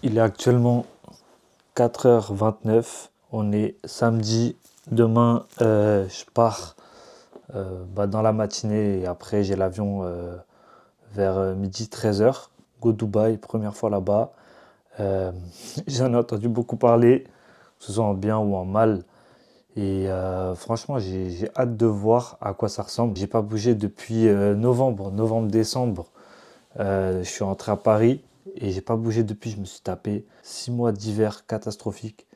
Il est actuellement 4h29. On est samedi. Demain, je pars dans la matinée et après j'ai l'avion vers midi 13h. Go Dubaï, première fois là-bas. Euh, J'en ai entendu beaucoup parler, que ce soit en bien ou en mal. Et franchement, j'ai hâte de voir à quoi ça ressemble. J'ai pas bougé depuis novembre-décembre. Je suis rentré à Paris et j'ai pas bougé depuis. Je me suis tapé 6 mois d'hiver catastrophique.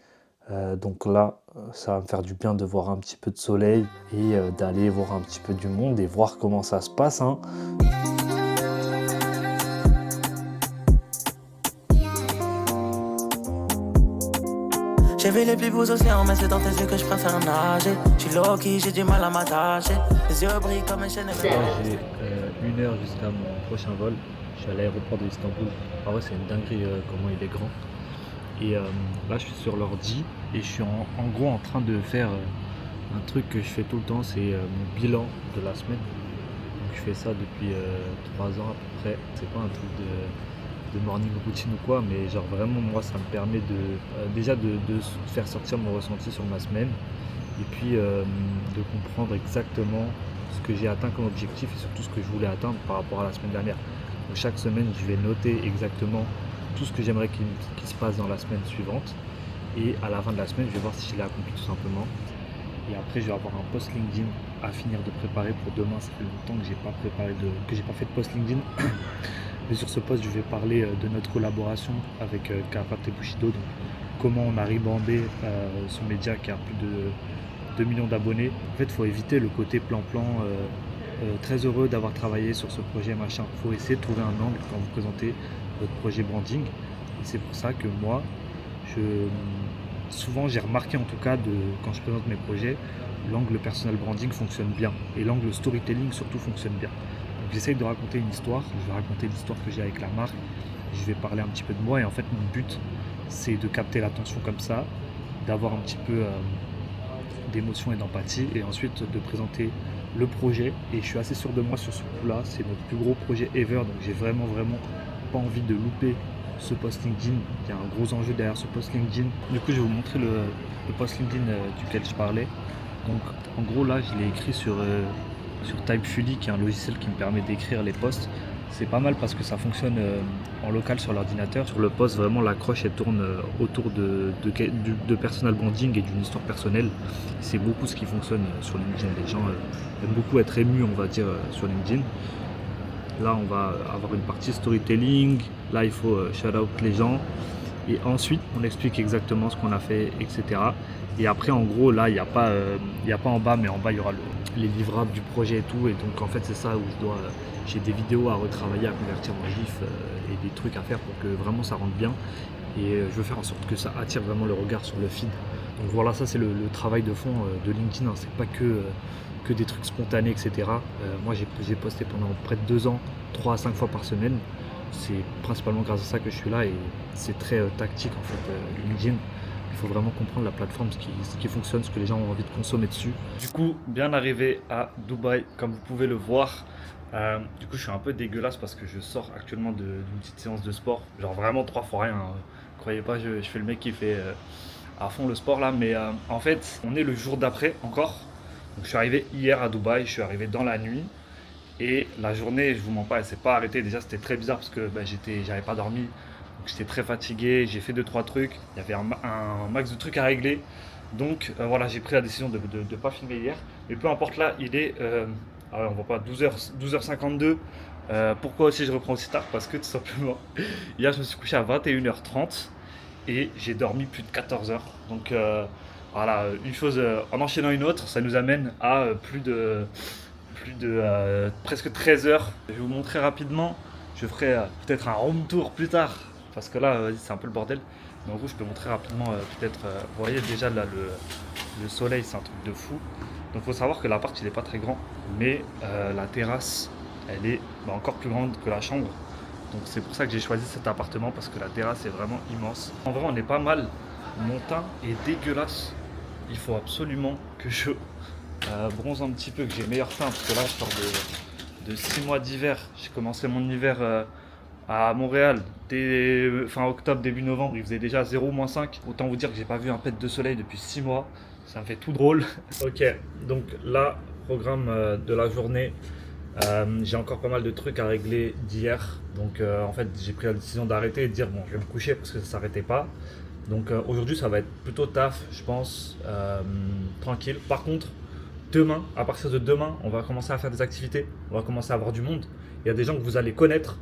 Donc là, ça va me faire du bien de voir un petit peu de soleil et d'aller voir un petit peu du monde et voir comment ça se passe, hein. J'ai vu les plus beaux océans, mais c'est dans tes yeux que je préfère nager. Je suis low-key, j'ai du mal à m'attacher. Les yeux brillent comme un chaîne. Là, j'ai 1 heure jusqu'à mon prochain vol. Je suis à l'aéroport d'Istanbul. En vrai, c'est une dinguerie comment il est grand. Et là, je suis sur l'ordi et je suis en gros en train de faire un truc que je fais tout le temps, c'est mon bilan de la semaine. Donc, je fais ça depuis 3 ans à peu près. C'est pas un truc de morning routine ou quoi, mais genre vraiment, moi, ça me permet déjà de faire sortir mon ressenti sur ma semaine et puis de comprendre exactement ce que j'ai atteint comme objectif et surtout ce que je voulais atteindre par rapport à la semaine dernière. Donc, chaque semaine, je vais noter exactement tout ce que j'aimerais qu'il se passe dans la semaine suivante. Et à la fin de la semaine, je vais voir si je l'ai accompli tout simplement. Et après, je vais avoir un post LinkedIn à finir de préparer pour demain. Ça fait longtemps que j'ai pas fait de post LinkedIn. Mais sur ce post, je vais parler de notre collaboration avec Karate et Bushido. Donc, comment on a rebandé ce média qui a plus de 2 millions d'abonnés. En fait, il faut éviter le côté plan-plan. Très heureux d'avoir travaillé sur ce projet machin. Il faut essayer de trouver un angle quand vous présentez votre projet branding. Et c'est pour ça que moi, souvent j'ai remarqué en tout cas quand je présente mes projets, l'angle personal branding fonctionne bien. Et l'angle storytelling surtout fonctionne bien. Donc j'essaye de raconter une histoire. Je vais raconter l'histoire que j'ai avec la marque. Je vais parler un petit peu de moi. Et en fait, mon but, c'est de capter l'attention comme ça, d'avoir un petit peu d'émotion et d'empathie. Et ensuite de présenter le projet, et je suis assez sûr de moi sur ce coup-là. C'est notre plus gros projet ever, donc j'ai vraiment pas envie de louper ce post LinkedIn. Il y a un gros enjeu derrière ce post LinkedIn. Du coup, je vais vous montrer le post LinkedIn duquel je parlais. Donc en gros là, je l'ai écrit sur Typefully, qui est un logiciel qui me permet d'écrire les posts. C'est pas mal parce que ça fonctionne en local sur l'ordinateur. Sur le post, vraiment, l'accroche elle tourne autour de personal branding et d'une histoire personnelle. C'est beaucoup ce qui fonctionne sur LinkedIn. Les gens aiment beaucoup être émus, on va dire, sur LinkedIn. Là, on va avoir une partie storytelling. Là, il faut shout out les gens. Et ensuite, on explique exactement ce qu'on a fait, etc. Et après, en gros, là, il n'y a pas en bas, mais en bas, il y aura les livrables du projet et tout. Et donc, en fait, c'est ça où j'ai des vidéos à retravailler, à convertir en GIF et des trucs à faire pour que vraiment ça rentre bien. Et je veux faire en sorte que ça attire vraiment le regard sur le feed. Donc voilà, ça c'est le travail de fond de LinkedIn, hein. C'est pas que des trucs spontanés, etc. Moi j'ai posté pendant près de 2 ans, 3 à 5 fois par semaine. C'est principalement grâce à ça que je suis là et c'est très tactique en fait, LinkedIn. Il faut vraiment comprendre la plateforme, ce qui fonctionne, ce que les gens ont envie de consommer dessus. Du coup, bien arrivé à Dubaï, comme vous pouvez le voir. Du coup, je suis un peu dégueulasse parce que je sors actuellement d'une petite séance de sport. Genre vraiment 3 fois rien, hein. Croyez pas, je fais le mec qui fait à fond le sport là. Mais en fait, on est le jour d'après encore. Donc je suis arrivé hier à Dubaï, je suis arrivé dans la nuit. Et la journée, je vous mens pas, elle s'est pas arrêtée. Déjà, c'était très bizarre parce que j'avais pas dormi. Donc j'étais très fatigué, j'ai fait 2-3 trucs. Il y avait un max de trucs à régler. Donc voilà, j'ai pris la décision de ne pas filmer hier. Mais peu importe, là, il est, on voit pas, 12h52. Pourquoi aussi je reprends aussi tard? Parce que tout simplement, hier, je me suis couché à 21h30 et j'ai dormi plus de 14 heures. Donc voilà, une chose en enchaînant une autre, ça nous amène à presque 13 heures. Je vais vous montrer rapidement. Je ferai peut-être un room tour plus tard parce que là, c'est un peu le bordel. Mais en gros, je peux montrer rapidement peut-être. Vous voyez déjà là le soleil, c'est un truc de fou. Donc, il faut savoir que l'appart, il n'est pas très grand, mais la terrasse, elle est encore plus grande que la chambre. Donc, c'est pour ça que j'ai choisi cet appartement parce que la terrasse est vraiment immense. En vrai, on est pas mal. Mon teint est dégueulasse. Il faut absolument que je bronze un petit peu, que j'ai meilleur teint parce que là, je sors de 6 mois d'hiver. J'ai commencé mon hiver À Montréal, dès fin octobre, début novembre, il faisait déjà 0-5. Autant vous dire que j'ai pas vu un pet de soleil depuis 6 mois. Ça me fait tout drôle. Ok, donc là, programme de la journée. J'ai encore pas mal de trucs à régler d'hier. Donc en fait, j'ai pris la décision d'arrêter et de dire bon, je vais me coucher parce que ça s'arrêtait pas. Donc aujourd'hui, ça va être plutôt taf, je pense, tranquille. Par contre, demain, à partir de demain, on va commencer à faire des activités. On va commencer à avoir du monde. Il y a des gens que vous allez connaître.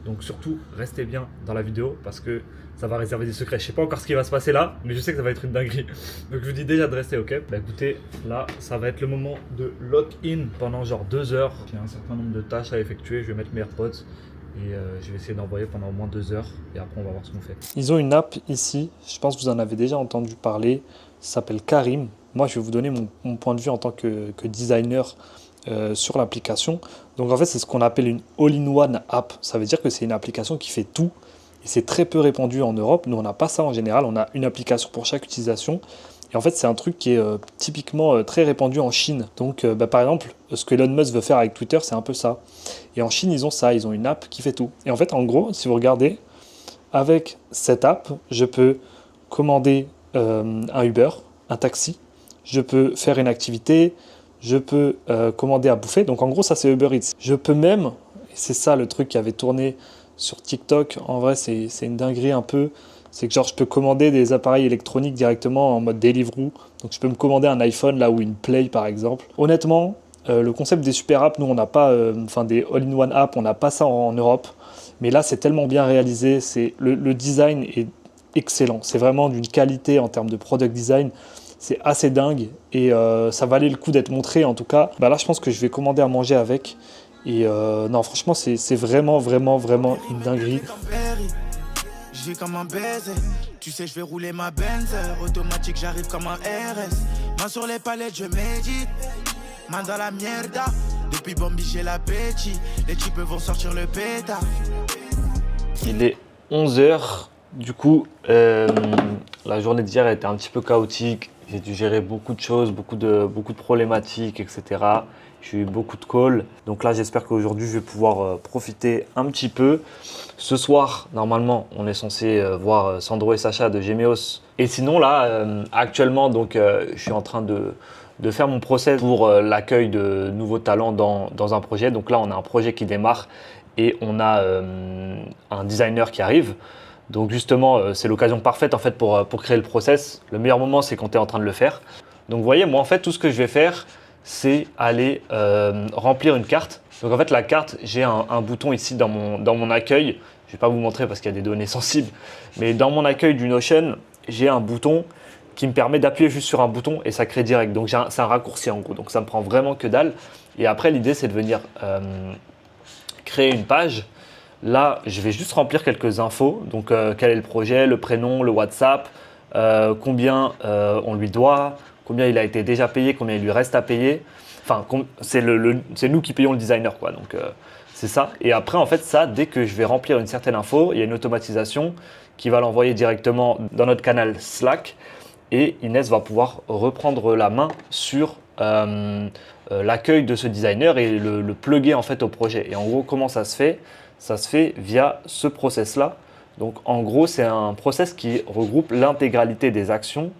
Donc surtout, restez bien dans la vidéo parce que ça va réserver des secrets. Je sais pas encore ce qui va se passer là, mais je sais que ça va être une dinguerie. Donc je vous dis déjà de rester, ok? Bah écoutez, là, ça va être le moment de lock-in pendant genre 2 heures. J'ai un certain nombre de tâches à effectuer. Je vais mettre mes AirPods et je vais essayer d'envoyer pendant au moins 2 heures. Et après, on va voir ce qu'on fait. Ils ont une app ici. Je pense que vous en avez déjà entendu parler. Ça s'appelle Karim. Moi, je vais vous donner mon point de vue en tant que designer sur l'application. Donc en fait, c'est ce qu'on appelle une all-in-one app. Ça veut dire que c'est une application qui fait tout et c'est très peu répandu en Europe. Nous, on n'a pas ça en général. On a une application pour chaque utilisation. Et en fait, c'est un truc qui est typiquement très répandu en Chine. Donc, par exemple, ce que Elon Musk veut faire avec Twitter, c'est un peu ça. Et en Chine, ils ont ça. Ils ont une app qui fait tout. Et en fait, en gros, si vous regardez, avec cette app, je peux commander un Uber, un taxi. Je peux faire une activité. Je peux commander à bouffer. Donc en gros, ça c'est Uber Eats. Je peux même, et c'est ça le truc qui avait tourné sur TikTok, en vrai c'est une dinguerie un peu, c'est que genre je peux commander des appareils électroniques directement en mode Deliveroo. Donc je peux me commander un iPhone là ou une Play par exemple. Honnêtement, le concept des super apps, nous on n'a pas, des all-in-one apps, on n'a pas ça en Europe. Mais là c'est tellement bien réalisé, le design est excellent. C'est vraiment d'une qualité en termes de product design. C'est assez dingue et ça valait le coup d'être montré en tout cas. Bah là, je pense que je vais commander à manger avec. Et non, franchement, c'est vraiment, vraiment, vraiment une dinguerie. Je vis comme un baiser. Tu sais, je vais rouler ma Benz. Automatique, j'arrive comme un RS. Main sur les palettes, je médite. Main dans la mierda. Depuis Bambi, j'ai l'appétit. Les types vont sortir le pétard. Il est 11h. Du coup, la journée d'hier était un petit peu chaotique. J'ai dû gérer beaucoup de choses, beaucoup de problématiques, etc. J'ai eu beaucoup de calls. Donc là, j'espère qu'aujourd'hui, je vais pouvoir profiter un petit peu. Ce soir, normalement, on est censé voir Sandro et Sacha de Gemeos. Et sinon, là, actuellement, donc, je suis en train de faire mon process pour l'accueil de nouveaux talents dans un projet. Donc là, on a un projet qui démarre et on a un designer qui arrive. Donc justement, c'est l'occasion parfaite en fait pour créer le process. Le meilleur moment, c'est quand tu es en train de le faire. Donc vous voyez, moi en fait, tout ce que je vais faire, c'est aller remplir une carte. Donc en fait, la carte, j'ai un bouton ici dans mon accueil. Je ne vais pas vous montrer parce qu'il y a des données sensibles. Mais dans mon accueil du Notion, j'ai un bouton qui me permet d'appuyer juste sur un bouton et ça crée direct. Donc c'est un raccourci en gros. Donc ça me prend vraiment que dalle. Et après, l'idée, c'est de venir créer une page. Là, je vais juste remplir quelques infos. Donc, quel est le projet, le prénom, le WhatsApp, combien on lui doit, combien il a été déjà payé, combien il lui reste à payer. Enfin, c'est nous qui payons le designer, quoi. Donc, c'est ça. Et après, en fait, ça, dès que je vais remplir une certaine info, il y a une automatisation qui va l'envoyer directement dans notre canal Slack. Et Inès va pouvoir reprendre la main sur l'accueil de ce designer et le plugger en fait au projet. Et en gros, comment ça se fait ? Ça se fait via ce process-là. Donc en gros, c'est un process qui regroupe l'intégralité des actions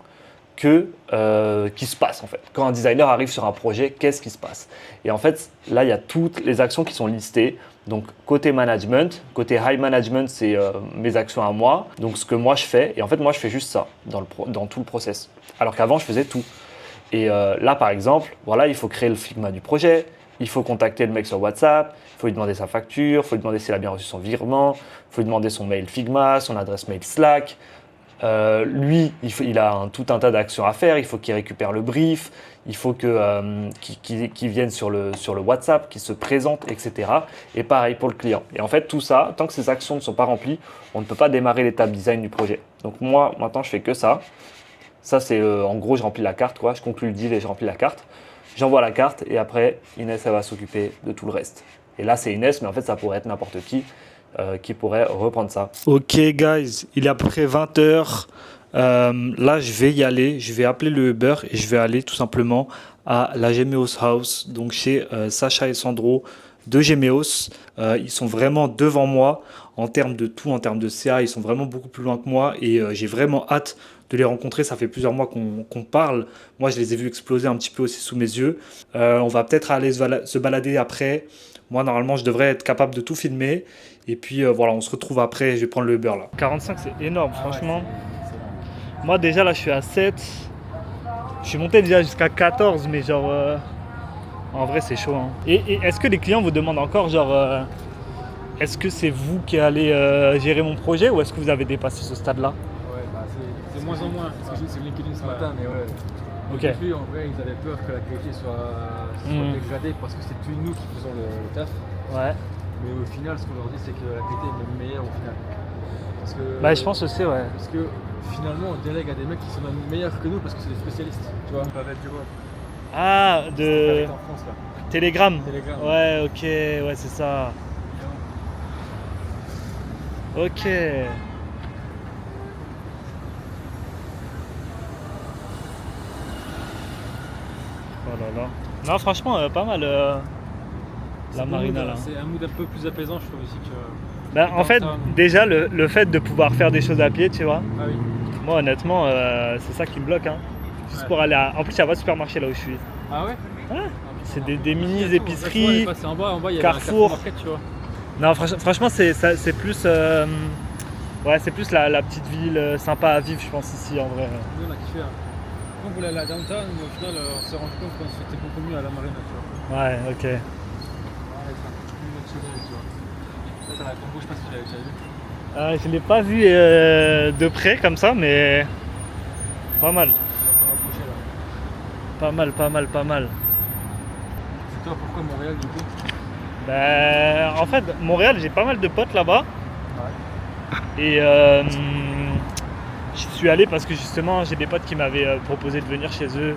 qui se passent en fait. Quand un designer arrive sur un projet, qu'est-ce qui se passe? Et en fait, là, il y a toutes les actions qui sont listées. Donc côté management, côté high management, c'est mes actions à moi. Donc ce que moi je fais, et en fait moi je fais juste ça dans tout le process. Alors qu'avant je faisais tout. Et là par exemple, voilà, il faut créer le Figma du projet. Il faut contacter le mec sur WhatsApp, il faut lui demander sa facture, il faut lui demander s'il a bien reçu son virement, il faut lui demander son mail Figma, son adresse mail Slack. Lui, il a tout un tas d'actions à faire, il faut qu'il récupère le brief, il faut qu'il vienne sur le WhatsApp, qu'il se présente, etc. Et pareil pour le client. Et en fait, tout ça, tant que ces actions ne sont pas remplies, on ne peut pas démarrer l'étape design du projet. Donc moi, maintenant, je fais que ça. Ça, c'est en gros, je remplis la carte, quoi. Je conclue le deal et je remplis la carte. J'envoie la carte et après, Inès, elle va s'occuper de tout le reste. Et là, c'est Inès, mais en fait, ça pourrait être n'importe qui pourrait reprendre ça. Ok, guys, il est à peu près 20h. Là, je vais y aller. Je vais appeler le Uber et je vais aller tout simplement à la Gemeos House, donc chez Sacha et Sandro. de Gemeos. Ils sont vraiment devant moi en termes de tout, en termes de CA. Ils sont vraiment beaucoup plus loin que moi et j'ai vraiment hâte de les rencontrer. Ça fait plusieurs mois qu'on parle. Moi, je les ai vus exploser un petit peu aussi sous mes yeux. On va peut-être aller se balader après. Moi, normalement, je devrais être capable de tout filmer. Et puis, voilà, on se retrouve après. Je vais prendre le Uber là. 45, c'est énorme, franchement. Moi, déjà, là, je suis à 7. Je suis monté déjà jusqu'à 14, mais genre... en vrai, c'est chaud. Hein. Et est-ce que les clients vous demandent encore, genre... est-ce que c'est vous qui allez gérer mon projet ou est-ce que vous avez dépassé ce stade-là? Ouais, bah c'est de moins en moins. Parce que j'ai vu LinkedIn ce matin, mais ouais. Au Ok. début, en vrai, ils avaient peur que la qualité soit dégradée parce que c'est plus nous qui faisons le taf. Ouais. Mais au final, ce qu'on leur dit, c'est que la qualité est même meilleure au final. Parce que, Bah, je pense aussi, ouais. Parce que finalement, on délègue à des mecs qui sont même meilleurs que nous parce que c'est des spécialistes. Tu vois, pas mettre du web. Ah, de En France, là. Telegram. Telegram. Ouais, ok, ouais, c'est ça. Ok. Oh là là. Non, franchement, pas mal la marina là. C'est un mood un peu plus apaisant, je trouve aussi que. Ben, en fait, déjà, le fait de pouvoir faire des choses à pied, tu vois, Ah oui. moi honnêtement, c'est ça qui me bloque. Hein. Juste Ouais. pour aller à... En plus, il n'y a pas de supermarché là où je suis. Ah ouais. Ouais. Ah, C'est putain. des mini Là, tu vois, on est épiceries. passé en bas, il y avait Carrefour. un Carrefour Market, tu vois. Non, franchement, c'est plus, ouais, c'est plus la petite ville sympa à vivre, je pense, ici en vrai. Nous, on a kiffé. Hein. Quand on voulait aller à downtown, mais au final, on s'est rendu compte qu'on c'était beaucoup mieux à la marina, tu vois. Ouais, ok. Ouais, c'est un peu plus naturel, tu vois. Là, t'as la combo, je sais pas si tu l'avais déjà vu. Je l'ai pas vu de près comme ça, mais pas mal. On va s'en rapprocher là. Pas mal. C'est toi, pourquoi Montréal du coup? Ben, en fait, Montréal, j'ai pas mal de potes là-bas. Ouais. Et j'y suis allé parce que justement, j'ai des potes qui m'avaient proposé de venir chez eux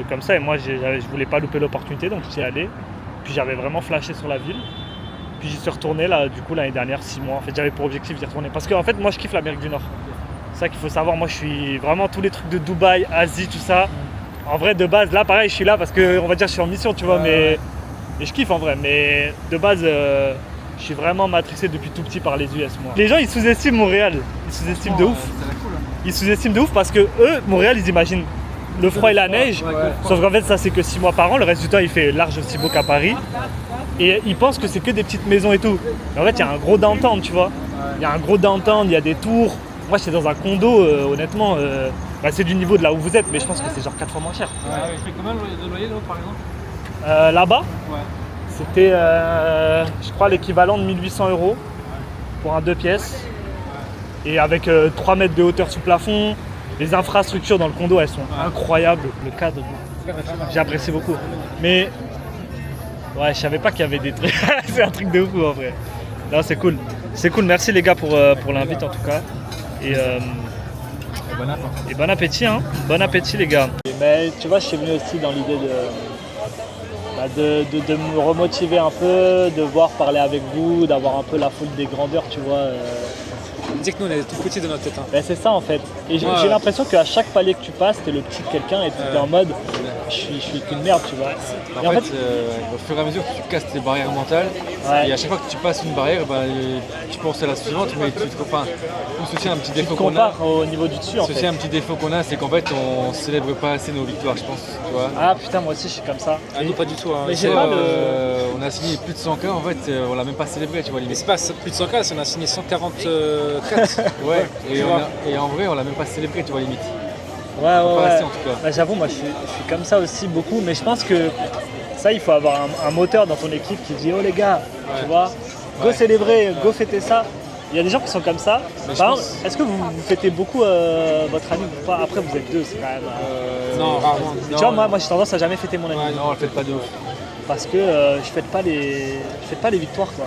comme ça. Et moi, je voulais pas louper l'opportunité, donc j'y suis allé. Puis j'avais vraiment flashé sur la ville. Puis j'y suis retourné là, du coup, l'année dernière, 6 mois. En fait, j'avais pour objectif d'y retourner. Parce que en fait, moi, je kiffe l'Amérique du Nord. C'est ça qu'il faut savoir. Moi, je suis vraiment tous les trucs de Dubaï, Asie, tout ça. En vrai, de base, là, pareil, je suis là parce que, on va dire, je suis en mission, tu vois. Mais et je kiffe en vrai. Mais de base, je suis vraiment matrixé depuis tout petit par les US, moi. Les gens, ils sous-estiment Montréal. Ils sous-estiment de ouf. C'est la cool, hein. Ils sous-estiment de ouf parce que eux, Montréal, ils imaginent le froid et la neige. Ouais. Sauf qu'en fait, ça, c'est que 6 mois par an. Le reste du temps, il fait large aussi beau qu'à Paris. Et ils pensent que c'est que des petites maisons et tout. Mais en fait, il y a un gros downtown, tu vois. Il y a un gros downtown, il y a des tours. Moi, j'étais dans un condo, honnêtement. Bah, c'est du niveau de là où vous êtes, mais je pense que c'est genre 4 fois moins cher. Ouais, tu fais combien de loyer là par exemple? Là-bas, Ouais. c'était, je crois, l'équivalent de 1800 € pour un 2 pièces. Et avec 3 mètres de hauteur sous plafond. Les infrastructures dans le condo, elles sont incroyables. Le cadre, j'ai apprécié beaucoup. Mais ouais, je savais pas qu'il y avait des trucs. C'est un truc de fou en vrai. Non, c'est cool. C'est cool. Merci les gars pour l'invite en tout cas. Et bon appétit, hein. Bon appétit les gars. Mais tu vois, je suis venu aussi dans l'idée de me remotiver un peu, de voir parler avec vous, d'avoir un peu la foule des grandeurs, tu vois. On dit que nous on est tout petits dans notre tête. Hein. Ben, c'est ça en fait. Et j'ai l'impression qu'à chaque palier que tu passes, t'es le petit de quelqu'un et t'es en mode je suis qu'une merde, tu vois. Et En fait, au fur et à mesure que tu casses tes barrières mentales, Ouais. et à chaque fois que tu passes une barrière, bah, tu penses à la suivante, mais tu te compares. C'est aussi un petit tu te défaut qu'on a. compares au niveau du dessus en C'est aussi fait. un petit défaut qu'on a, c'est qu'en fait on célèbre pas assez nos victoires, je pense. Tu vois. Ah putain, moi aussi je suis comme ça. Ah non, pas du tout. Hein. Mais Tu j'ai sais, pas le. on a signé plus de 100 cas, en fait, on l'a même pas célébré, tu vois, Mais limite. c'est pas plus de 100 cas, on a signé 144. Ouais, et, tu vois. et en vrai, on l'a même pas célébré, tu vois, limite. Ouais, Pas ouais. assez en tout cas. Bah, j'avoue, moi je suis comme ça aussi beaucoup, mais je pense que ça, il faut avoir un moteur dans ton équipe qui dit oh les gars, tu vois, go Ouais. célébrer, go fêter ça. Il y a des gens qui sont comme ça. Mais je Par pense- exemple, est-ce que vous fêtez beaucoup votre ami ou pas? Après, vous êtes deux, c'est quand même. Non, rarement. Mais tu vois, moi j'ai tendance à jamais fêter mon ami Ouais, Non, on le fait pas de ouf. parce que je fête pas les victoires quoi.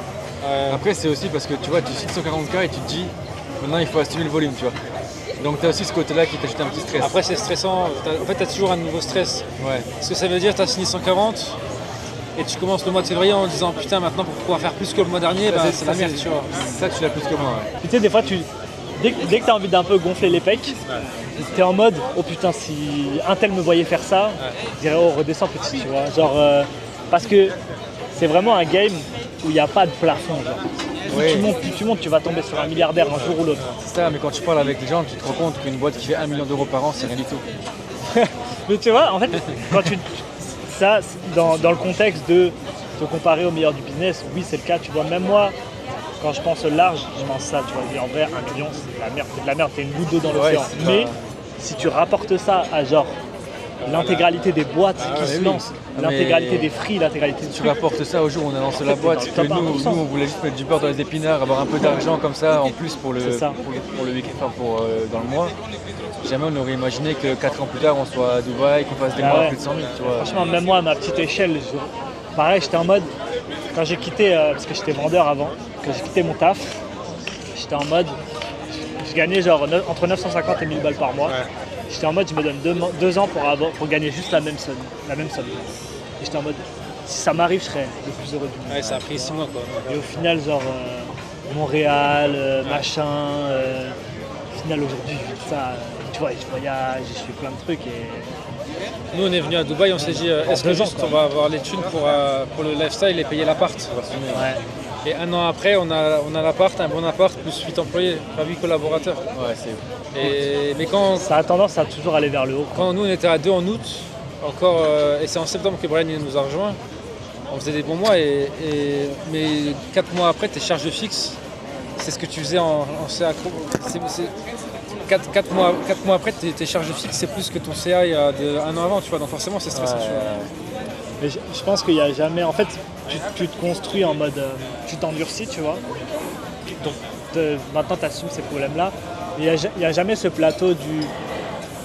Après, c'est aussi parce que tu vois, tu signes 140 cas et tu te dis maintenant il faut assumer le volume, tu vois. Donc tu as aussi ce côté-là qui t'ajoute un petit stress. Après, c'est stressant. En fait, tu as toujours un nouveau stress. Ouais. Parce que ça veut dire que tu as signé 140 et tu commences le mois de février en disant putain, maintenant pour pouvoir faire plus que le mois dernier, bah, c'est la merde, tu vois. Ça, tu l'as plus que moi. Ouais. Puis tu sais, des fois, dès que tu as envie d'un peu gonfler les pecs, tu es en mode oh putain, si un tel me voyait faire ça, je dirais oh redescends petit, tu vois. Genre, parce que c'est vraiment un game où il n'y a pas de plafond. Genre. Oui. Plus tu montes, tu vas tomber sur un milliardaire un jour ou l'autre. C'est ça, mais quand tu parles avec les gens, tu te rends compte qu'une boîte qui fait 1 million d'euros par an, c'est rien du tout. Mais tu vois, en fait, quand ça, dans le contexte de te comparer au meilleur du business, oui, c'est le cas. Tu vois, même moi, quand je pense large, je pense ça. Tu vois, et en vrai, 1 million, c'est de la merde, t'es une goutte d'eau dans l'océan. c'est Mais pas- si tu rapportes ça à genre l'intégralité des boîtes qui se oui. lancent, Ah, l'intégralité mais des free, l'intégralité de Tu rapportes ça au jour où on a lancé la boîte, t'es que dans le top nous, 1%. on voulait juste mettre du beurre dans les épinards, avoir un peu d'argent comme ça en plus pour le C'est ça. pour le week-end, enfin dans le mois. Jamais on aurait imaginé que 4 ans plus tard on soit à Dubaï, qu'on fasse des Ah mois à ouais. plus de 100 000, tu vois. Franchement, même moi, à ma petite échelle, pareil, j'étais en mode, quand j'ai quitté, parce que j'étais vendeur avant, quand j'ai quitté mon taf, j'étais en mode, je gagnais genre entre 950 et 1000 balles par mois. J'étais en mode, je me donne 2 ans pour gagner juste la même somme. Et j'étais en mode, si ça m'arrive, je serais le plus heureux du monde. Ouais, ça a pris 6 mois quoi. Et au final, genre, Montréal, machin, au final, aujourd'hui, je vis ça, tu vois, je voyage, je fais plein de trucs et... Nous on est venu à Dubaï, on s'est dit est-ce que 2 ans, juste quoi. on va avoir les thunes pour le lifestyle et payer l'appart. Ouais. Et 1 an après on a l'appart, un bon appart, plus 8 employés, enfin 8 collaborateurs. Ouais, c'est Mais quand Ça a tendance à toujours aller vers le haut. Quand nous on était à 2 en août, encore, et c'est en septembre que Brian il nous a rejoint, on faisait des bons mois, mais 4 mois après tes charges fixes, c'est ce que tu faisais en CA. 4 mois après tes charges fixes c'est plus que ton CA il y a un an avant, tu vois, donc forcément c'est stressant. tu vois. Mais je pense qu'il n'y a jamais. En fait, tu te construis en mode. Tu t'endurcis, tu vois. Donc maintenant, tu assumes ces problèmes-là. Mais il n'y a jamais ce plateau du.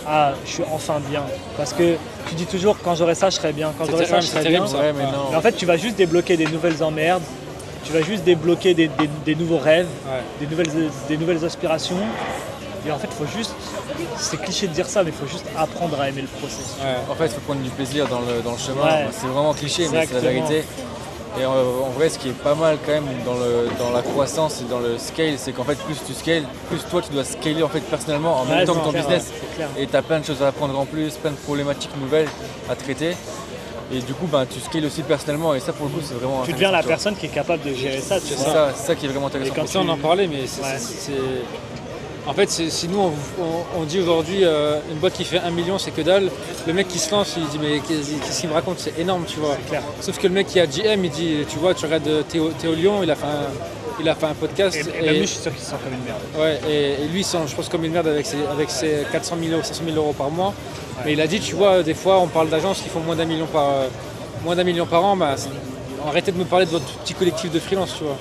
Ah, je suis enfin bien. Parce que tu dis toujours, quand j'aurai ça, je serai bien. Quand j'aurai ça, je serai bien. terrible, ça. Ouais, mais non. Mais en fait, tu vas juste débloquer des nouvelles emmerdes. Tu vas juste débloquer des nouveaux rêves, Ouais. des nouvelles aspirations. Et en fait, il faut juste. C'est cliché de dire ça, mais il faut juste apprendre à aimer le processus. Ouais. En fait, il faut prendre du plaisir dans le chemin. Ouais. C'est vraiment cliché, mais c'est la Exactement. vérité. Et en vrai, ce qui est pas mal quand même dans la croissance et dans le scale, c'est qu'en fait, plus tu scales, plus toi tu dois scaler en fait personnellement en même Ouais, temps que c'est ton clair, business. ouais, c'est clair. Et tu as plein de choses à apprendre en plus, plein de problématiques nouvelles à traiter. Et du coup, tu scales aussi personnellement. Et ça, pour le coup, c'est vraiment Tu deviens la intéressant, tu vois. personne qui est capable de gérer ça, tu C'est vois. ça qui est vraiment intéressant. Et quand Comme ça on en parlait, mais en fait, si nous on dit aujourd'hui une boîte qui fait 1 million c'est que dalle, le mec qui se lance il dit mais qu'est-ce qu'il me raconte, c'est énorme, tu vois. Clair. Sauf que le mec qui a GM il dit tu vois, tu regardes Théo Lyon, il a fait un podcast Et même lui, je suis sûr qu'il se sent comme une merde. ouais, et lui il sent, je pense, comme une merde avec ses 400 000 euros, 500 000 euros par mois. Mais il a dit, tu vois, des fois on parle d'agences qui font moins d'un million par an, arrêtez de me parler de votre petit collectif de freelance, tu vois.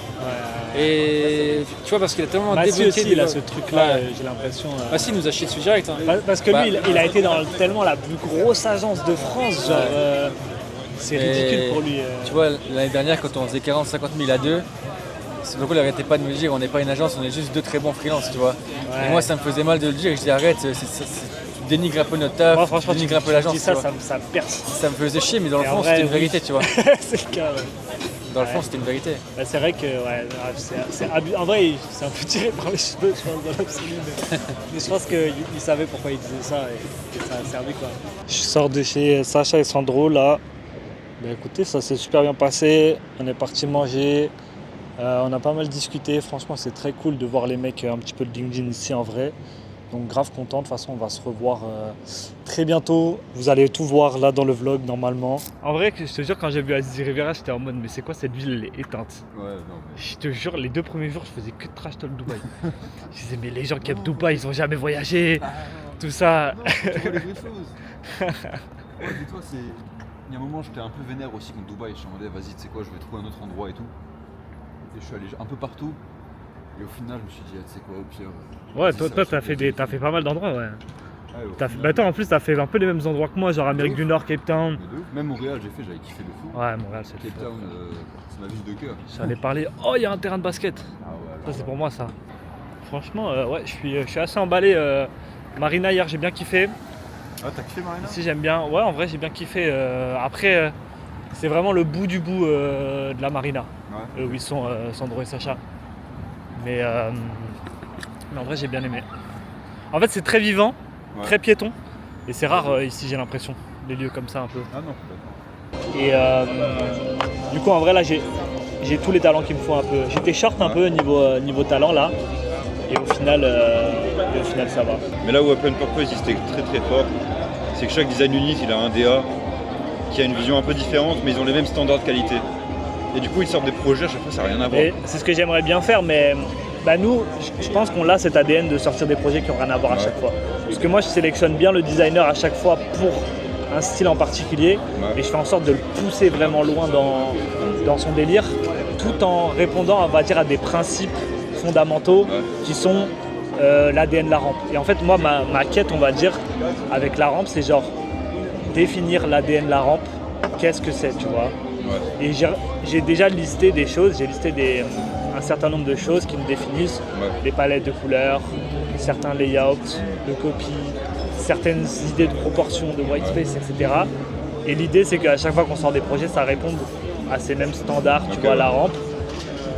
Et tu vois, parce qu'il a tellement Massi débloqué. aussi, il a ce truc-là, Ouais. j'ai l'impression. Massi nous a chié dessus direct. Hein. Parce que lui, il a été dans tellement la plus grosse agence de France, genre. C'est ridicule Et pour lui. Tu vois, l'année dernière, quand on faisait 40-50 000 à deux, donc il arrêtait pas de me dire on n'est pas une agence, on est juste 2 très bons freelances, tu vois. Ouais. Et moi, ça me faisait mal de le dire. Et je dis arrête, tu dénigres un peu notre taf, Moi, tu franchement, dénigres un peu l'agence. dis ça, tu vois. ça me perce. Ça me faisait chier, mais dans le Et en fond, vrai, c'était une oui. vérité, tu vois. C'est le cas, ouais. Dans le fond, c'était une vérité. Bah, c'est vrai que, en vrai, c'est un peu tiré par les cheveux, je pense, dans l'absolu. Mais je pense qu'il savait pourquoi il disait ça et ça a servi, quoi. Je sors de chez Sacha et Sandro, là. Bah, écoutez, ça s'est super bien passé. On est parti manger. On a pas mal discuté. Franchement, c'est très cool de voir les mecs un petit peu de LinkedIn ici en vrai. Donc grave content. De toute façon, on va se revoir très bientôt. Vous allez tout voir là dans le vlog normalement. En vrai, je te jure, quand j'ai vu Aziz Riviera, j'étais en mode mais c'est quoi cette ville, elle est éteinte. Ouais, non, mais... Je te jure, les 2 premiers jours, je faisais que de trash talk Dubaï. Je disais mais les gens qui aiment Dubaï, ils ont jamais voyagé. Tout ça. Non, tu vois les vraies choses. Ouais, dis-toi, c'est... Il y a un moment, j'étais un peu vénère aussi contre Dubaï. Je me suis dit, vas-y, tu sais quoi, je vais trouver un autre endroit et tout. Et je suis allé un peu partout. Et au final, je me suis dit, ah, tu sais quoi, au pire... Ouais, vas-y, toi, ça va, t'as fait pas mal d'endroits, ouais. Ouais, au Bah final, toi, en plus, t'as fait un peu les mêmes endroits que moi, genre Amérique du Nord, Cape Town. mais de ouf. Même Montréal, j'avais kiffé de fou. Ouais, Montréal, c'est Cape le feu. Town, c'est ma ville de cœur. J'allais parler, oh, il y a un terrain de basket. Ah ouais, Ça, c'est pour moi, ça. Franchement, ouais, je suis assez emballé. Marina, hier, j'ai bien kiffé. Ah, t'as kiffé Marina? Si, j'aime bien. Ouais, en vrai, j'ai bien kiffé. Après, c'est vraiment le bout du bout de la Marina, Ouais. où ils sont Sandro et Sacha. Mais en vrai, j'ai bien aimé. En fait, c'est très vivant, Ouais. très piéton. Et c'est rare ici, j'ai l'impression, des lieux comme ça un peu. Ah non, complètement. Et Du coup, en vrai, là, j'ai tous les talents qu'il me faut un peu. J'étais short un peu niveau talent, là. Et au final, ça va. Mais là où Open Purpose ils étaient très très fort, c'est que chaque design unit il a un DA qui a une vision un peu différente, mais ils ont les mêmes standards de qualité. Et du coup, ils sortent des projets, à chaque fois, ça n'a rien à voir. Et c'est ce que j'aimerais bien faire, mais nous, je pense qu'on a cet ADN de sortir des projets qui n'ont rien à voir à chaque fois. Parce que moi, je sélectionne bien le designer à chaque fois pour un style en particulier, et je fais en sorte de le pousser vraiment loin dans son délire, tout en répondant, on va dire, à des principes fondamentaux qui sont l'ADN de la rampe. Et en fait, moi, ma quête, on va dire, avec la rampe, c'est genre définir l'ADN de la rampe, qu'est-ce que c'est, tu vois. Et j'ai déjà listé des choses, j'ai listé un certain nombre de choses qui me définissent, des palettes de couleurs, certains layouts de copies, certaines idées de proportions, de white space, etc. Et l'idée, c'est qu'à chaque fois qu'on sort des projets, ça réponde à ces mêmes standards, tu vois, la rampe,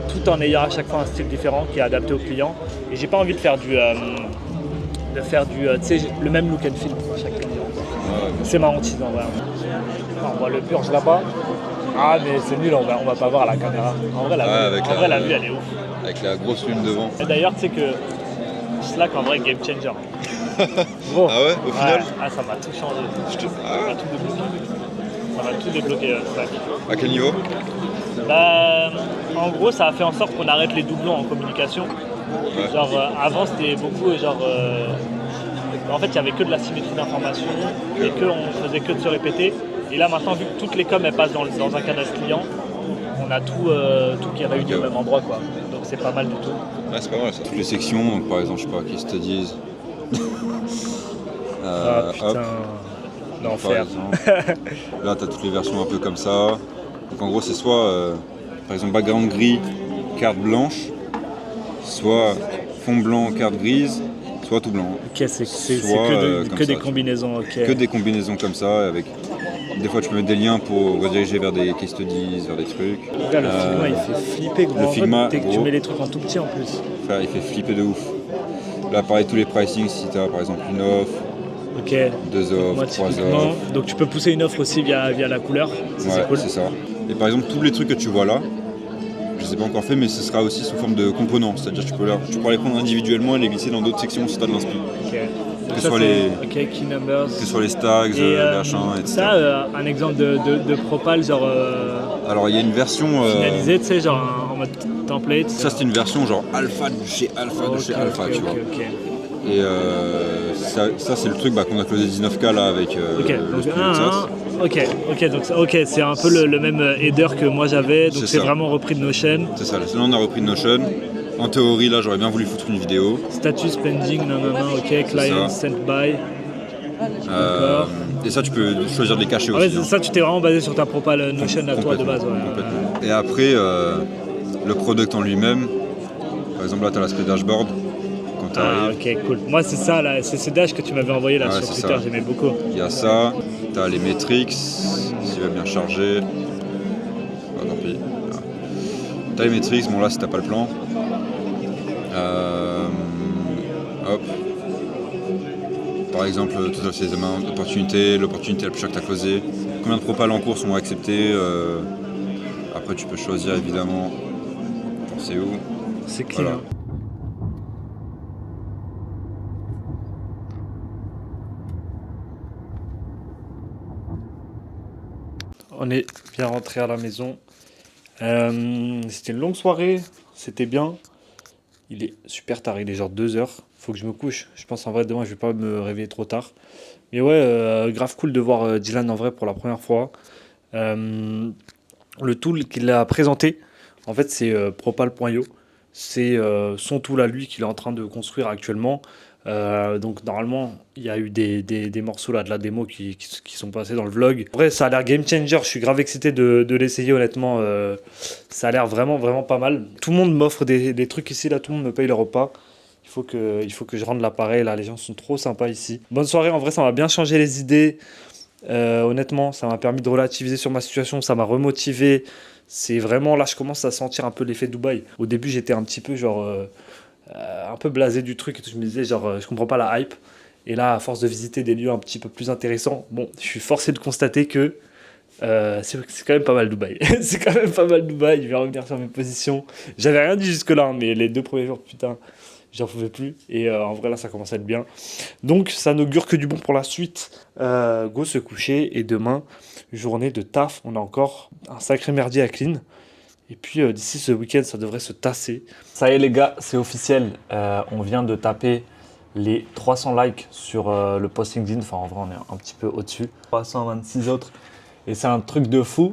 tout en ayant à chaque fois un style différent qui est adapté au client. Et j'ai pas envie de faire du tu sais, le même look and feel pour chaque client. C'est ma hantise en vrai. On voit le purge là-bas. Ah mais c'est nul, on va pas voir à la caméra. En vrai, la vue elle est ouf. Avec la grosse lune devant. Et d'ailleurs, tu sais que Slack en vrai game changer. Gros. Ah ouais, au final ça va tout changer. Ça va tout débloquer. Ça va tout débloquer Slack. À quel niveau? En gros, ça a fait en sorte qu'on arrête les doublons en communication. Genre avant c'était beaucoup en fait il n'y avait que de la symétrie d'information et qu'on faisait que de se répéter. Et là maintenant, vu que toutes les coms elles passent dans un canal client, on a tout qui est réuni au même endroit quoi. Donc c'est pas mal du tout. Ouais, c'est pas mal ça. Toutes les sections, donc par exemple, je sais pas, qui se disent. Putain, l'enfer. Là t'as toutes les versions un peu comme ça. Donc en gros c'est soit par exemple background gris, carte blanche, soit fond blanc, carte grise, soit tout blanc. Ok, c'est que des combinaisons, ok. Que des combinaisons comme ça, avec des fois tu peux mettre des liens pour rediriger vers des case studies, vers des trucs. Regarde, le Figma il fait flipper gros. Le Figma, dès que tu mets les trucs en tout petit en plus. Frère, il fait flipper de ouf. Là pareil, tous les pricing, si tu as par exemple une offre, 2 offres, 3 offres. Donc tu peux pousser une offre aussi via la couleur, c'est cool. C'est ça. Et par exemple tous les trucs que tu vois là, je ne sais pas encore fait, mais ce sera aussi sous forme de composants. C'est-à-dire que tu pourras les prendre individuellement et les glisser dans d'autres sections si tu as de l'inspi. Que ce soit key numbers. Que ce soit les stacks, les machins, etc. Ça, un exemple de propal, genre. Alors il y a une version. Finalisée, tu sais, genre en mode template. Ça, c'est une version genre alpha de chez alpha de chez alpha, tu vois. Et ça c'est le truc qu'on a closé 19K là avec le studio donc c'est un peu le même header que moi j'avais, donc c'est vraiment repris de Notion. C'est ça, là on a repris de Notion. En théorie là j'aurais bien voulu foutre une vidéo. Status pending, ok, client sent by. Et ça tu peux choisir de les cacher aussi. Ça tu t'es vraiment basé sur ta propale Notion à toi de base. Complètement. Et après le product en lui-même, par exemple là tu as l'aspect dashboard. Ok, cool. Moi, c'est ça, là, c'est ce dash que tu m'avais envoyé là sur Twitter, j'aimais beaucoup. Il y a ça, t'as les metrics, s'il va bien charger. Tant pis. T'as les metrics, bon là, si t'as pas le plan. Hop. Par exemple, total sales amount, l'opportunité la plus chère que t'as closé. Combien de propales en cours sont acceptés. Après, tu peux choisir évidemment. C'est où. C'est clean. Voilà. On est bien rentré à la maison. C'était une longue soirée, c'était bien. Il est super tard, il est genre 2h. Faut que je me couche. Je pense en vrai demain je vais pas me réveiller trop tard. Mais ouais, grave cool de voir Dylan en vrai pour la première fois. Le tool qu'il a présenté, en fait c'est propal.io. C'est son tool à lui qu'il est en train de construire actuellement. Donc normalement il y a eu des morceaux là de la démo qui sont passés dans le vlog. En vrai ça a l'air game changer, je suis grave excité de l'essayer honnêtement. Ça a l'air vraiment pas mal. Tout le monde m'offre des trucs ici là, tout le monde me paye le repas. Il faut que je rende l'appareil là, les gens sont trop sympas ici. Bonne soirée, en vrai ça m'a bien changé les idées. Honnêtement ça m'a permis de relativiser sur ma situation, ça m'a remotivé. C'est vraiment là je commence à sentir un peu l'effet Dubaï. Au début j'étais un petit peu genre un peu blasé du truc et tout. Je me disais genre je comprends pas la hype, et là à force de visiter des lieux un petit peu plus intéressants, bon je suis forcé de constater que C'est quand même pas mal Dubaï. C'est quand même pas mal Dubaï. Je vais revenir sur mes positions. J'avais rien dit jusque-là, hein, mais les 2 premiers jours, putain, j'en pouvais plus. Et en vrai, là, ça commence à être bien. Donc, ça n'augure que du bon pour la suite. Go se coucher. Et demain, journée de taf. On a encore un sacré merdier à clean. Et puis, d'ici ce week-end, ça devrait se tasser. Ça y est, les gars, c'est officiel. On vient de taper les 300 likes sur le post LinkedIn. Enfin, en vrai, on est un petit peu au-dessus. 326 autres. Et c'est un truc de fou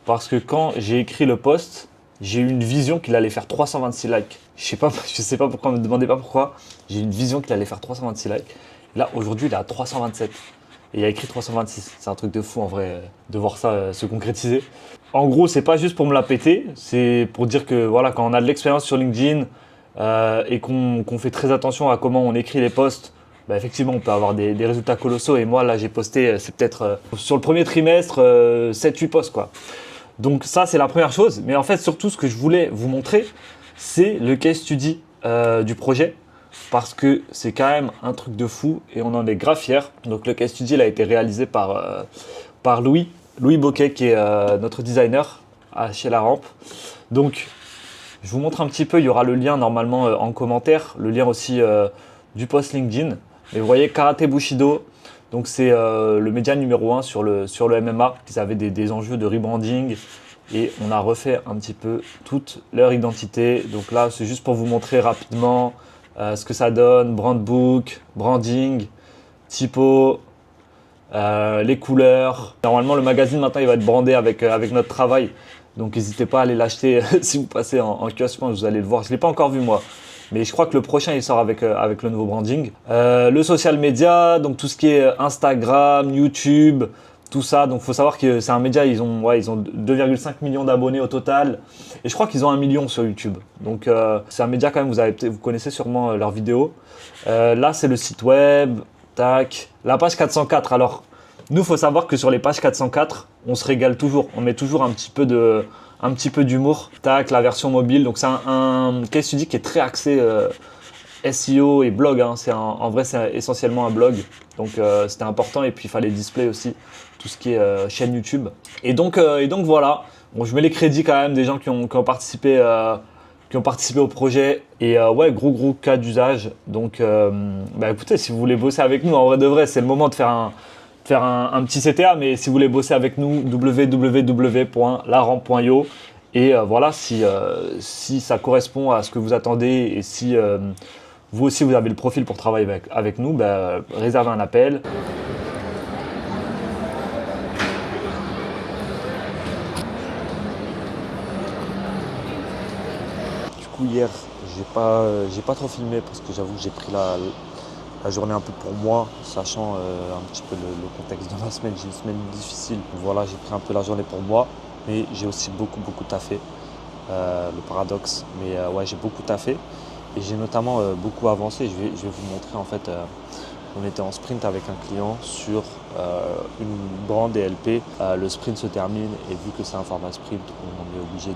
parce que quand j'ai écrit le post, j'ai eu une vision qu'il allait faire 326 likes. Je sais pas pourquoi, me demandez pas pourquoi. J'ai eu une vision qu'il allait faire 326 likes. Et là, aujourd'hui, il est à 327. Et il a écrit 326. C'est un truc de fou en vrai de voir ça se concrétiser. En gros, c'est pas juste pour me la péter. C'est pour dire que voilà, quand on a de l'expérience sur LinkedIn et qu'on fait très attention à comment on écrit les posts, bah effectivement, on peut avoir des résultats colossaux. Et moi, là, j'ai posté, c'est peut-être sur le premier trimestre, 7-8 posts, quoi. Donc ça, c'est la première chose. Mais en fait, surtout, ce que je voulais vous montrer, c'est le case study du projet. Parce que c'est quand même un truc de fou et on en est grave fiers. Donc le case study, il a été réalisé par Louis Boquet, qui est notre designer chez La Rampe. Donc, je vous montre un petit peu. Il y aura le lien normalement en commentaire. Le lien aussi du post LinkedIn. Et vous voyez Karaté Bushido, donc c'est le média numéro 1 sur le MMA. Ils avaient des enjeux de rebranding et on a refait un petit peu toute leur identité. Donc là, c'est juste pour vous montrer rapidement ce que ça donne, brand book, branding, typo, les couleurs. Normalement, le magazine maintenant, il va être brandé avec notre travail. Donc n'hésitez pas à aller l'acheter si vous passez en kiosque, vous allez le voir. Je ne l'ai pas encore vu moi. Mais je crois que le prochain, il sort avec le nouveau branding. Le social media, donc tout ce qui est Instagram, YouTube, tout ça. Donc, il faut savoir que c'est un média, ils ont 2,5 millions d'abonnés au total. Et je crois qu'ils ont 1 million sur YouTube. Donc, c'est un média quand même, vous connaissez sûrement leurs vidéos. Là, c'est le site web. Tac. La page 404. Alors, nous, il faut savoir que sur les pages 404, on se régale toujours. On met toujours un petit peu d'humour. Tac, la version mobile. Donc c'est un case study qui est très axé SEO et blog. Hein. En vrai, c'est essentiellement un blog. Donc c'était important. Et puis il fallait display aussi tout ce qui est chaîne YouTube. Et donc voilà. Bon, je mets les crédits quand même des gens qui ont participé au projet. Et ouais, gros cas d'usage. Donc écoutez, si vous voulez bosser avec nous, en vrai de vrai, c'est le moment de faire un petit CTA, mais si vous voulez bosser avec nous, www.larampe.io. Et voilà, si ça correspond à ce que vous attendez et si vous aussi vous avez le profil pour travailler avec nous, réservez un appel. Du coup, hier, j'ai pas trop filmé parce que j'avoue que j'ai pris la journée un peu pour moi, sachant un petit peu le contexte de ma semaine. J'ai une semaine difficile. Voilà, j'ai pris un peu la journée pour moi, mais j'ai aussi beaucoup taffé. Le paradoxe, mais ouais, j'ai beaucoup taffé et j'ai notamment beaucoup avancé. Je vais vous montrer en fait. On était en sprint avec un client sur une brand DLP. Le sprint se termine et vu que c'est un format sprint, on est obligé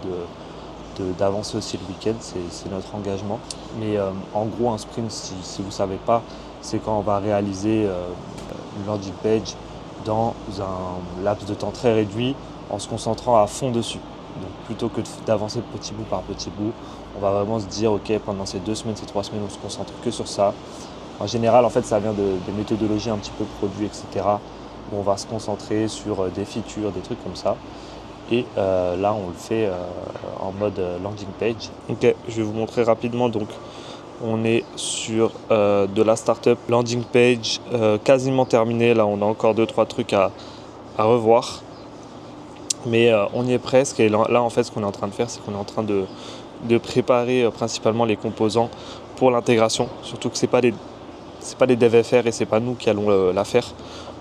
d'avancer aussi le week-end, c'est notre engagement. Mais en gros, un sprint, si vous ne savez pas, c'est quand on va réaliser une landing page dans un laps de temps très réduit en se concentrant à fond dessus. Donc plutôt que d'avancer petit bout par petit bout, on va vraiment se dire ok, pendant ces 2 semaines, ces 3 semaines, on se concentre que sur ça. En général, en fait, ça vient des méthodologies un petit peu produits, etc. où on va se concentrer sur des features, des trucs comme ça. Et là, on le fait en mode landing page. Ok, je vais vous montrer rapidement. Donc, on est sur de la startup landing page quasiment terminée. Là, on a encore 2-3 trucs à revoir. Mais on y est presque. Et là, en fait, ce qu'on est en train de faire, c'est qu'on est en train de préparer principalement les composants pour l'intégration. Surtout que c'est pas des devs FR et c'est pas nous qui allons la faire.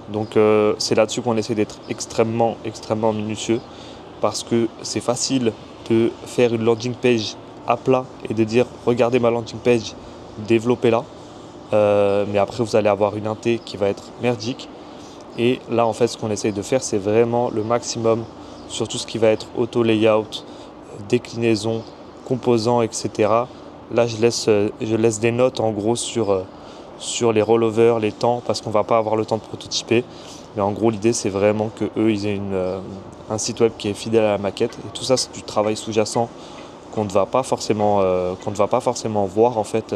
Donc, c'est là-dessus qu'on essaie d'être extrêmement minutieux. Parce que c'est facile de faire une landing page à plat et de dire regardez ma landing page, développez-la. Mais après vous allez avoir une inté qui va être merdique. Et là en fait ce qu'on essaye de faire c'est vraiment le maximum sur tout ce qui va être auto-layout, déclinaison, composants, etc. Là je laisse des notes en gros sur sur les rollovers, les temps, parce qu'on va pas avoir le temps de prototyper. Mais en gros, l'idée, c'est vraiment qu'eux, ils aient un site web qui est fidèle à la maquette. Et tout ça, c'est du travail sous-jacent qu'on ne va pas forcément voir en fait.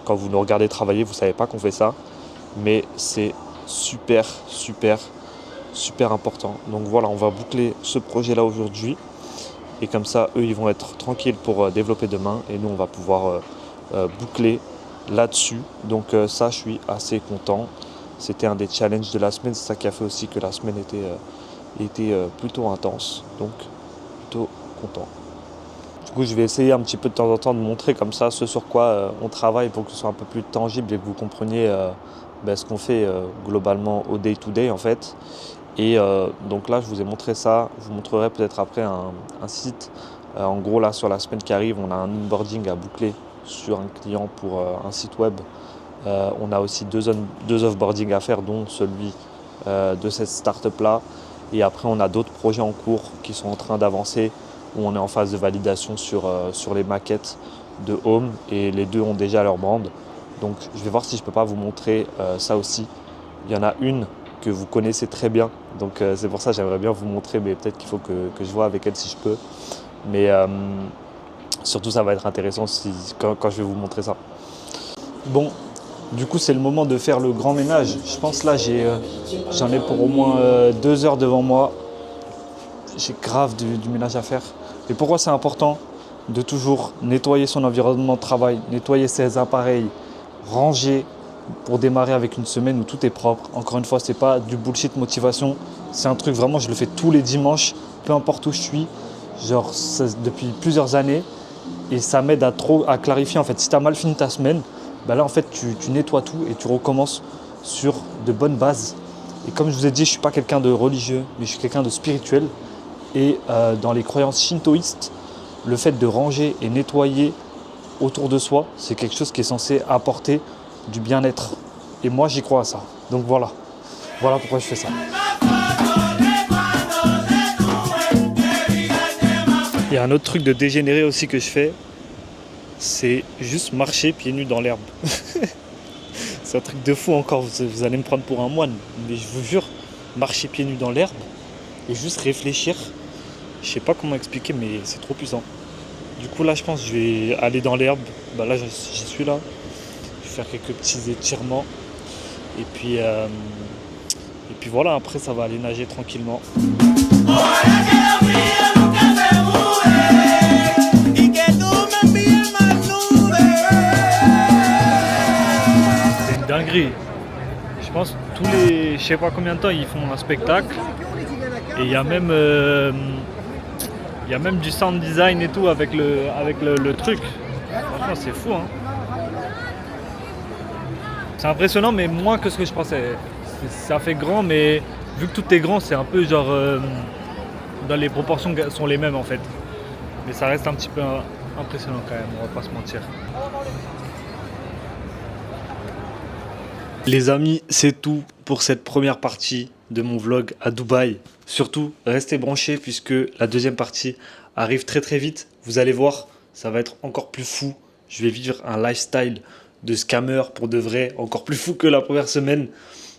Quand vous nous regardez travailler, vous ne savez pas qu'on fait ça. Mais c'est super important. Donc voilà, on va boucler ce projet-là aujourd'hui. Et comme ça, eux, ils vont être tranquilles pour développer demain. Et nous, on va pouvoir boucler là-dessus. Donc ça, je suis assez content. C'était un des challenges de la semaine. C'est ça qui a fait aussi que la semaine était plutôt intense. Donc, plutôt content. Du coup, je vais essayer un petit peu de temps en temps de montrer comme ça ce sur quoi on travaille pour que ce soit un peu plus tangible et que vous compreniez ce qu'on fait globalement au day-to-day en fait. Et donc là, je vous ai montré ça. Je vous montrerai peut-être après un site. En gros, là, sur la semaine qui arrive, on a un onboarding à boucler sur un client pour un site web. On a aussi deux offboarding à faire, dont celui de cette start-up-là. Et après, on a d'autres projets en cours qui sont en train d'avancer, où on est en phase de validation sur les maquettes de Home. Et les deux ont déjà leur brand. Donc, je vais voir si je ne peux pas vous montrer ça aussi. Il y en a une que vous connaissez très bien. Donc, c'est pour ça que j'aimerais bien vous montrer. Mais peut-être qu'il faut que je vois avec elle si je peux. Mais surtout, ça va être intéressant quand je vais vous montrer ça. Bon. Du coup, c'est le moment de faire le grand ménage. Je pense là, j'en ai pour au moins 2 heures devant moi. J'ai grave du ménage à faire. Et pourquoi c'est important de toujours nettoyer son environnement de travail, nettoyer ses appareils, ranger pour démarrer avec une semaine où tout est propre. Encore une fois, c'est pas du bullshit motivation. C'est un truc vraiment, je le fais tous les dimanches, peu importe où je suis, genre depuis plusieurs années. Et ça m'aide à clarifier en fait. Si tu as mal fini ta semaine, là en fait tu nettoies tout et tu recommences sur de bonnes bases. Et comme je vous ai dit, je ne suis pas quelqu'un de religieux, mais je suis quelqu'un de spirituel. Et dans les croyances shintoïstes, le fait de ranger et nettoyer autour de soi, c'est quelque chose qui est censé apporter du bien-être. Et moi j'y crois à ça. Donc voilà pourquoi je fais ça. Il y a un autre truc de dégénéré aussi que je fais, c'est juste marcher pieds nus dans l'herbe. C'est un truc de fou encore, vous allez me prendre pour un moine, mais je vous jure, marcher pieds nus dans l'herbe et juste réfléchir, je sais pas comment expliquer, mais c'est trop puissant. Du coup là, je pense que je vais aller dans l'herbe, là j'y suis là, je vais faire quelques petits étirements et puis voilà, après ça va aller nager tranquillement. Dinguerie. Je pense je sais pas combien de temps ils font un spectacle et il y a même du sound design et tout avec le truc. Franchement c'est fou hein. C'est impressionnant mais moins que ce que je pensais. Ça fait grand mais vu que tout est grand c'est un peu genre dans les proportions sont les mêmes en fait. Mais ça reste un petit peu impressionnant quand même, on va pas se mentir. Les amis, c'est tout pour cette première partie de mon vlog à Dubaï. Surtout, restez branchés puisque la deuxième partie arrive très très vite. Vous allez voir, ça va être encore plus fou. Je vais vivre un lifestyle de scammer pour de vrai, encore plus fou que la première semaine.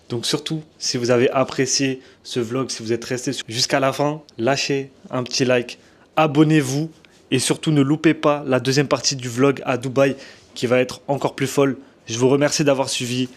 Donc surtout, si vous avez apprécié ce vlog, si vous êtes resté jusqu'à la fin, lâchez un petit like, abonnez-vous et surtout ne loupez pas la deuxième partie du vlog à Dubaï qui va être encore plus folle. Je vous remercie d'avoir suivi.